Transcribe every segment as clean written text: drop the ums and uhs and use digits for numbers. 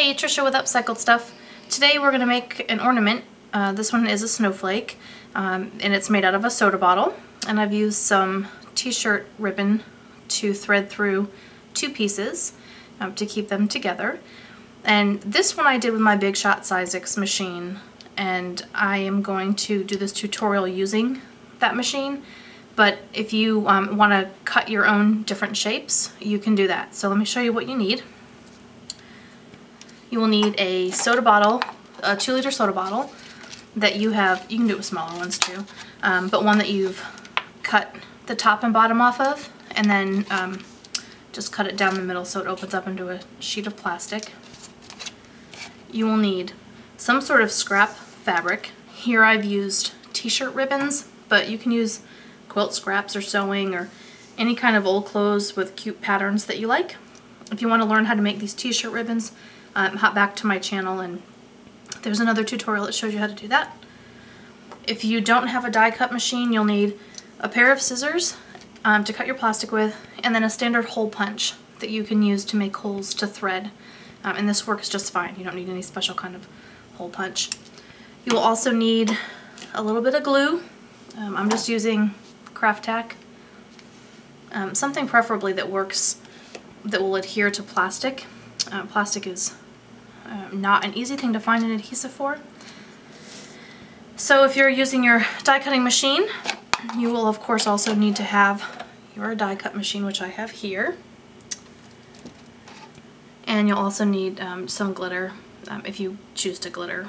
Hey, Trisha with Upcycled Stuff. Today we're going to make an ornament. This one is a snowflake, and it's made out of a soda bottle. And I've used some T-shirt ribbon to thread through two pieces to keep them together. And this one I did with my Big Shot Size X machine, and I am going to do this tutorial using that machine. But if you want to cut your own different shapes, you can do that. So let me show you what you need. You will need a soda bottle, a 2-liter soda bottle that you can do it with smaller ones too, but one that you've cut the top and bottom off of, and then just cut it down the middle so it opens up into a sheet of plastic. You will need some sort of scrap fabric. Here I've used T-shirt ribbons, but you can use quilt scraps or sewing or any kind of old clothes with cute patterns that you like. If you want to learn how to make these T-shirt ribbons, hop back to my channel and there's another tutorial that shows you how to do that. If you don't have a die cut machine, you'll need a pair of scissors to cut your plastic with, and then a standard hole punch that you can use to make holes to thread. And this works just fine. You don't need any special kind of hole punch. You will also need a little bit of glue. I'm just using craft tack. Something preferably that works, that will adhere to plastic. Plastic is not an easy thing to find an adhesive for. So if you're using your die cutting machine, you will of course also need to have your die cut machine, which I have here. And you'll also need some glitter if you choose to glitter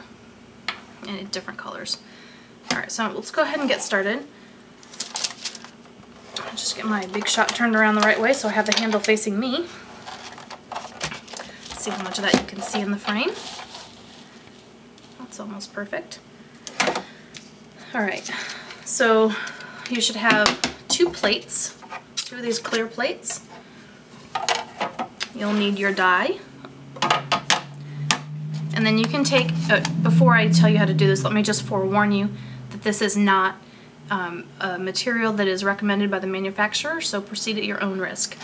in different colors. Alright, so let's go ahead and get started. I'll just get my Big Shot turned around the right way so I have the handle facing me. See how much of that you can see in the frame. That's almost perfect. Alright, so you should have two plates, two of these clear plates. You'll need your die. And then you can take, before I tell you how to do this, let me just forewarn you that this is not a material that is recommended by the manufacturer, so proceed at your own risk.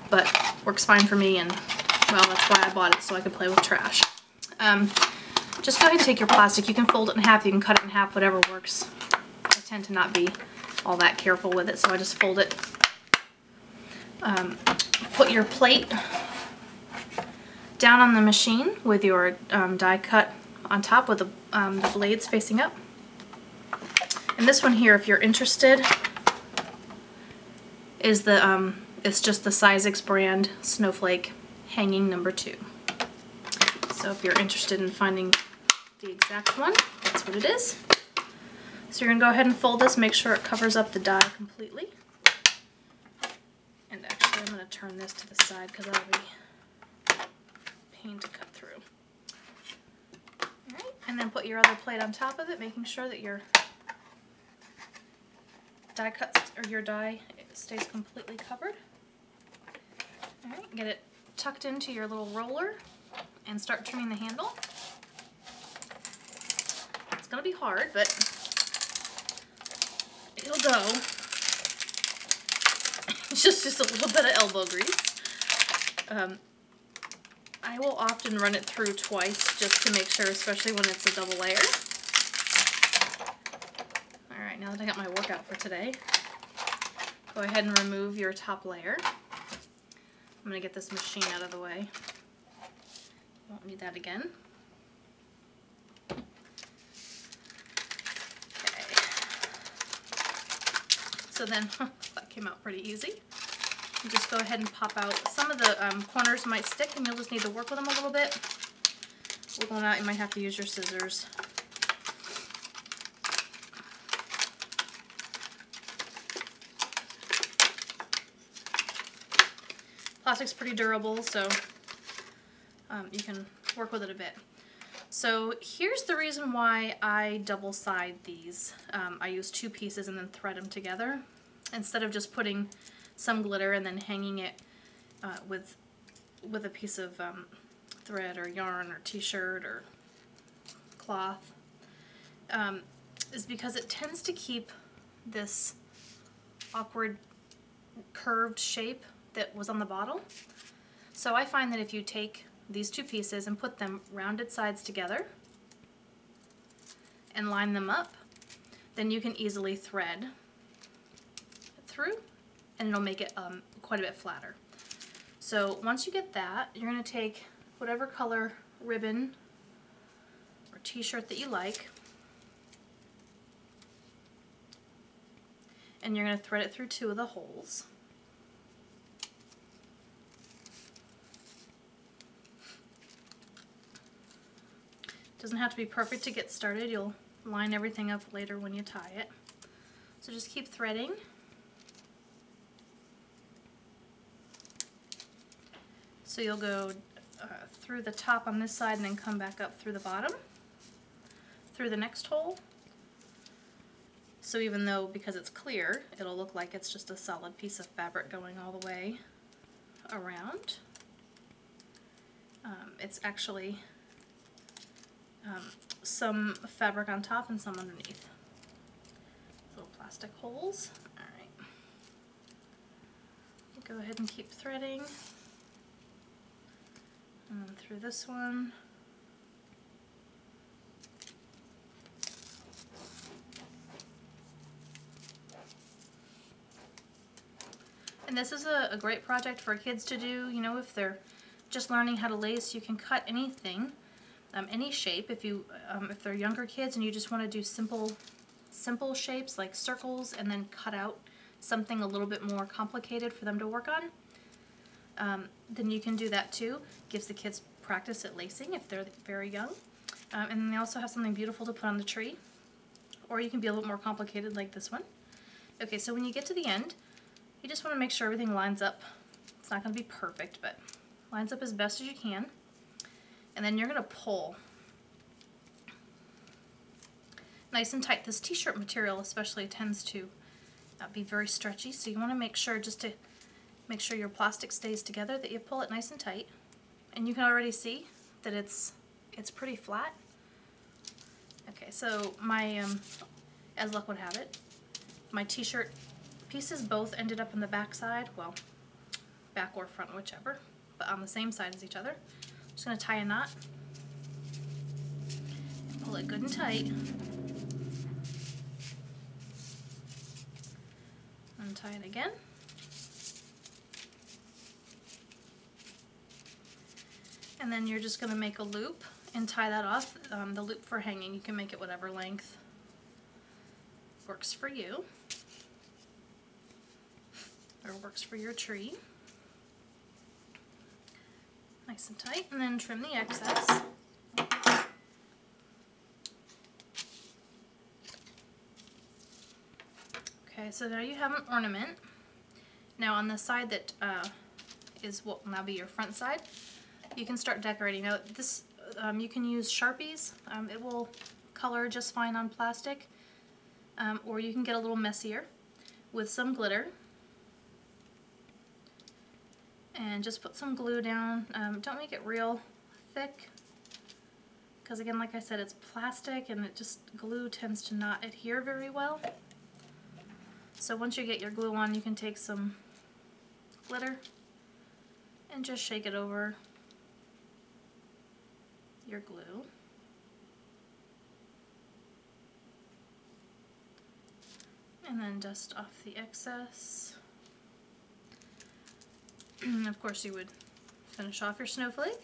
But works fine for me, and well, that's why I bought it, so I could play with trash. Just go ahead and take your plastic. You can fold it in half, you can cut it in half, whatever works. I tend to not be all that careful with it, so I just fold it. Put your plate down on the machine with your die cut on top with the blades facing up. And this one here, if you're interested, is it's just the Size X brand Snowflake hanging number 2. So if you're interested in finding the exact one, that's what it is. So you're going to go ahead and fold this, make sure it covers up the die completely. And actually I'm going to turn this to the side because that'll be a pain to cut through. Alright, and then put your other plate on top of it, making sure that your die cuts, or your die stays completely covered. Alright, get it tucked into your little roller and start turning the handle. It's going to be hard, but it'll go. It's just a little bit of elbow grease. I will often run it through twice just to make sure, especially when it's a double layer. Alright, now that I got my workout for today, go ahead and remove your top layer. I'm going to get this machine out of the way. Won't need that again. Okay. So then, that came out pretty easy. You just go ahead and pop out. Some of the corners might stick and you'll just need to work with them a little bit. Wiggle them out, you might have to use your scissors. Plastic's pretty durable, so you can work with it a bit. So here's the reason why I double side these. I use two pieces and then thread them together instead of just putting some glitter and then hanging it with a piece of thread or yarn or t-shirt or cloth. Is because it tends to keep this awkward curved shape that was on the bottle. So I find that if you take these two pieces and put them rounded sides together and line them up, then you can easily thread through and it'll make it quite a bit flatter. So once you get that, you're going to take whatever color ribbon or t-shirt that you like, and you're going to thread it through two of the holes. Doesn't have to be perfect to get started. You'll line everything up later when you tie it. So just keep threading. So you'll go through the top on this side and then come back up through the bottom, through the next hole. So even though, because it's clear, it'll look like it's just a solid piece of fabric going all the way around. It's actually some fabric on top and some underneath. Little plastic holes. Alright. Go ahead and keep threading. And then through this one. And this is a great project for kids to do, you know, if they're just learning how to lace. You can cut anything, any shape. If they're younger kids and you just want to do simple shapes like circles and then cut out something a little bit more complicated for them to work on, then you can do that too. Gives the kids practice at lacing if they're very young. And then they also have something beautiful to put on the tree. Or you can be a little more complicated like this one. Okay, so when you get to the end, you just want to make sure everything lines up. It's not going to be perfect, but lines up as best as you can. And then you're going to pull nice and tight. This t-shirt material especially tends to be very stretchy, so you want to make sure, just to make sure your plastic stays together, that you pull it nice and tight. And you can already see that it's pretty flat. Okay, so my, as luck would have it, my t-shirt pieces both ended up on the back side, well, back or front, whichever, but on the same side as each other. I'm just going to tie a knot and pull it good and tight. And tie it again. And then you're just going to make a loop and tie that off. The loop for hanging, you can make it whatever length works for you, or works for your tree. Nice and tight, and then trim the excess. Okay, so now you have an ornament. Now on the side that is what will now be your front side, you can start decorating. Now this, you can use Sharpies. It will color just fine on plastic, or you can get a little messier with some glitter. And just put some glue down. Don't make it real thick, because again, like I said, it's plastic and glue tends to not adhere very well. So once you get your glue on, you can take some glitter and just shake it over your glue. And then dust off the excess. And of course you would finish off your snowflake.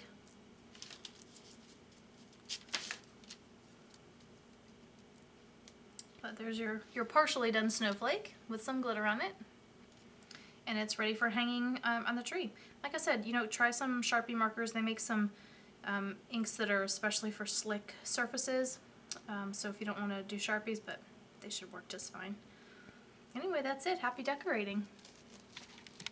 But there's your partially done snowflake with some glitter on it. And it's ready for hanging on the tree. Like I said, you know, try some Sharpie markers. They make some inks that are especially for slick surfaces. So if you don't want to do Sharpies, but they should work just fine. Anyway, that's it. Happy decorating.